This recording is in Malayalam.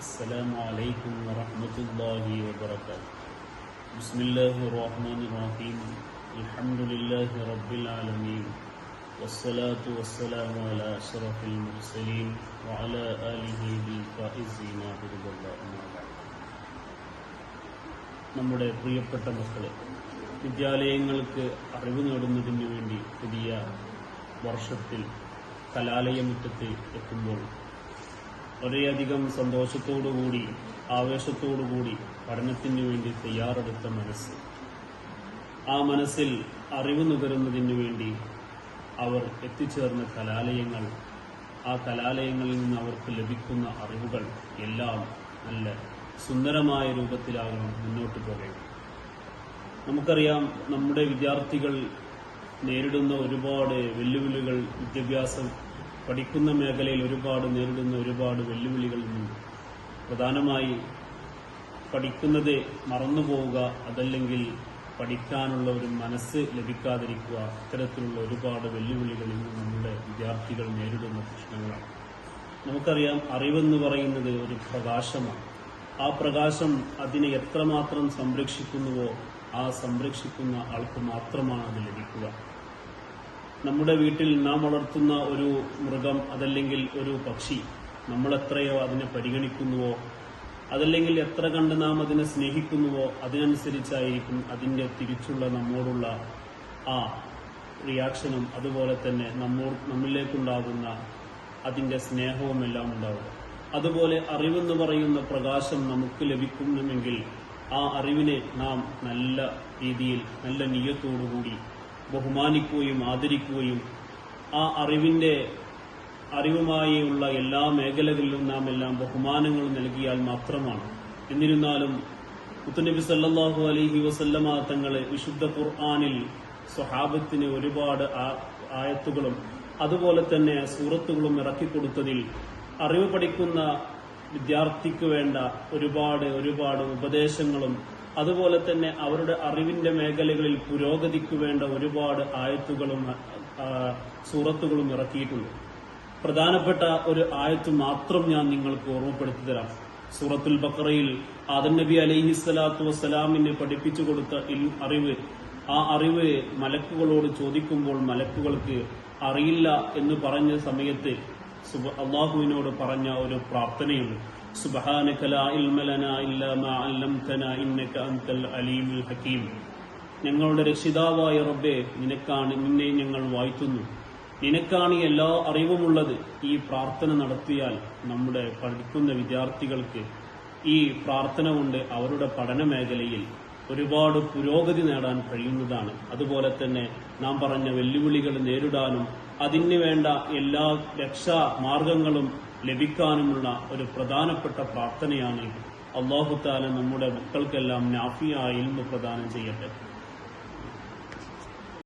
السلام عليكم ورحمة الله وبركاته. بسم الله الرحمن الرحيم. الحمد لله رب العالمين والصلاة والسلام على أشرف المرسلين وعلى آله بالفائزين برضا الله. നമ്മുടെ പ്രിയപ്പെട്ട മക്കളെ, വിദ്യാലയങ്ങൾക്ക് അറിവ് നേടുന്നതിന് വേണ്ടി പുതിയ വർഷത്തിൽ കലാലയമുറ്റത്ത് എത്തുമ്പോൾ വളരെയധികം സന്തോഷത്തോടുകൂടി ആവേശത്തോടുകൂടി പഠനത്തിന് വേണ്ടി തയ്യാറെടുത്ത മനസ്സ്, ആ മനസ്സിൽ അറിവ് നുകരുന്നതിന് വേണ്ടി അവർ എത്തിച്ചേർന്ന കലാലയങ്ങൾ, ആ കലാലയങ്ങളിൽ നിന്ന് അവർക്ക് ലഭിക്കുന്ന അറിവുകൾ എല്ലാം നല്ല സുന്ദരമായ രൂപത്തിലാകണം മുന്നോട്ട് പോകേണ്ടത്. നമുക്കറിയാം, നമ്മുടെ വിദ്യാർത്ഥികൾ നേരിടുന്ന ഒരുപാട് വെല്ലുവിളികൾ, വിദ്യാഭ്യാസം പഠിക്കുന്ന മേഖലയിൽ നേരിടുന്ന ഒരുപാട് വെല്ലുവിളികളിൽ നിന്ന് പ്രധാനമായി പഠിക്കുന്നത് മറന്നുപോവുക, അതല്ലെങ്കിൽ പഠിക്കാനുള്ള ഒരു മനസ്സ് ലഭിക്കാതിരിക്കുക, ഇത്തരത്തിലുള്ള ഒരുപാട് വെല്ലുവിളികളിൽ നിന്ന് നമ്മുടെ വിദ്യാർത്ഥികൾ നേരിടുന്ന പ്രശ്നങ്ങളാണ്. നമുക്കറിയാം, അറിവെന്ന് പറയുന്നത് ഒരു പ്രകാശമാണ്. ആ പ്രകാശം അതിനെ എത്രമാത്രം സംരക്ഷിക്കുന്നുവോ ആ സംരക്ഷിക്കുന്ന ആൾക്ക് മാത്രമാണ് അത് ലഭിക്കുക. നമ്മുടെ വീട്ടിൽ നാം വളർത്തുന്ന ഒരു മൃഗം, അതല്ലെങ്കിൽ ഒരു പക്ഷി, നമ്മൾ എത്രയോ അതിനെ പരിഗണിക്കുന്നുവോ, അതല്ലെങ്കിൽ എത്ര കണ്ട് നാം അതിനെ സ്നേഹിക്കുന്നുവോ അതിനനുസരിച്ചായിരിക്കും അതിൻ്റെ തിരിച്ചുള്ള നമ്മോടുള്ള ആ റിയാക്ഷനും, അതുപോലെ തന്നെ നമ്മിലേക്കുണ്ടാകുന്ന അതിൻ്റെ സ്നേഹവും എല്ലാം ഉണ്ടാവുക. അതുപോലെ അറിവെന്ന് പറയുന്ന പ്രകാശം നമുക്ക് ലഭിക്കുന്നുവെങ്കിൽ ആ അറിവിനെ നാം നല്ല രീതിയിൽ, നല്ല നിയ്യത്തോടുകൂടി ബഹുമാനിക്കുകയും ആദരിക്കുകയും ആ അറിവുമായുള്ള എല്ലാ മേഖലകളിലും നാം എല്ലാം ബഹുമാനങ്ങൾ നൽകിയാൽ മാത്രമാണ്. എന്നിരുന്നാലും മുത്തുനബി സല്ലല്ലാഹു അലൈഹി വസല്ലമ തങ്ങൾ വിശുദ്ധ ഖുർആനിൽ സ്വഹാബത്തിന് ഒരുപാട് ആയത്തുകളും അതുപോലെ തന്നെ സൂറത്തുകളും ഇറക്കിക്കൊടുത്തതിൽ അറിവ് പഠിക്കുന്ന വിദ്യാർത്ഥിക്ക് വേണ്ട ഒരുപാട് ഉപദേശങ്ങളും അതുപോലെ തന്നെ അവരുടെ അറിവിന്റെ മേഖലകളിൽ പുരോഗതിക്ക് വേണ്ട ഒരുപാട് ആയത്തുകളും സൂറത്തുകളും ഇറക്കിയിട്ടുണ്ട്. പ്രധാനപ്പെട്ട ഒരു ആയത്ത് മാത്രം ഞാൻ നിങ്ങൾക്ക് ഓർമ്മപ്പെടുത്തി തരാം. സൂറത്തുൽ ബഖറയിൽ ആദം നബി അലൈഹിസ്സലാത്തു വസ്സലാമിന് പഠിപ്പിച്ചു കൊടുത്ത അറിവ്, ആ അറിവ് മലക്കുകളോട് ചോദിക്കുമ്പോൾ മലക്കുകൾക്ക് അറിയില്ല എന്ന് പറഞ്ഞ സമയത്ത് അള്ളാഹുവിനോട് പറഞ്ഞ ഒരു പ്രാർത്ഥനയുണ്ട്. സുബ്ഹാനക ലാ ഇൽമ ലനാ ഇല്ലാ മാ അല്ലംതനാ ഇന്നക അൻതൽ അലീമുൽ ഹകീം. ഞങ്ങളുടെ രക്ഷിതാവായ റബ്ബേ, നിന്നെ ഞങ്ങൾ വാഴ്ത്തുന്നു, നിനക്കാണ് എല്ലാ അറിവുമുള്ളത്. ഈ പ്രാർത്ഥന നടത്തിയാൽ നമ്മുടെ പഠിക്കുന്ന വിദ്യാർത്ഥികൾക്ക് ഈ പ്രാർത്ഥന കൊണ്ട് അവരുടെ പഠന മേഖലയിൽ ഒരുപാട് പുരോഗതി നേടാൻ കഴിയുന്നതാണ്. അതുപോലെ തന്നെ നാം പറഞ്ഞ വെല്ലുവിളികൾ നേരിടാനും അതിന് വേണ്ട എല്ലാ രക്ഷാ മാർഗങ്ങളും ലഭിക്കാനുമുള്ള ഒരു പ്രധാനപ്പെട്ട പ്രാർത്ഥനയാണ്. അല്ലാഹു തആല നമ്മുടെ മക്കൾക്കെല്ലാം നാഫിയായ ഇൽമ് പ്രദാനം ചെയ്യട്ടെ.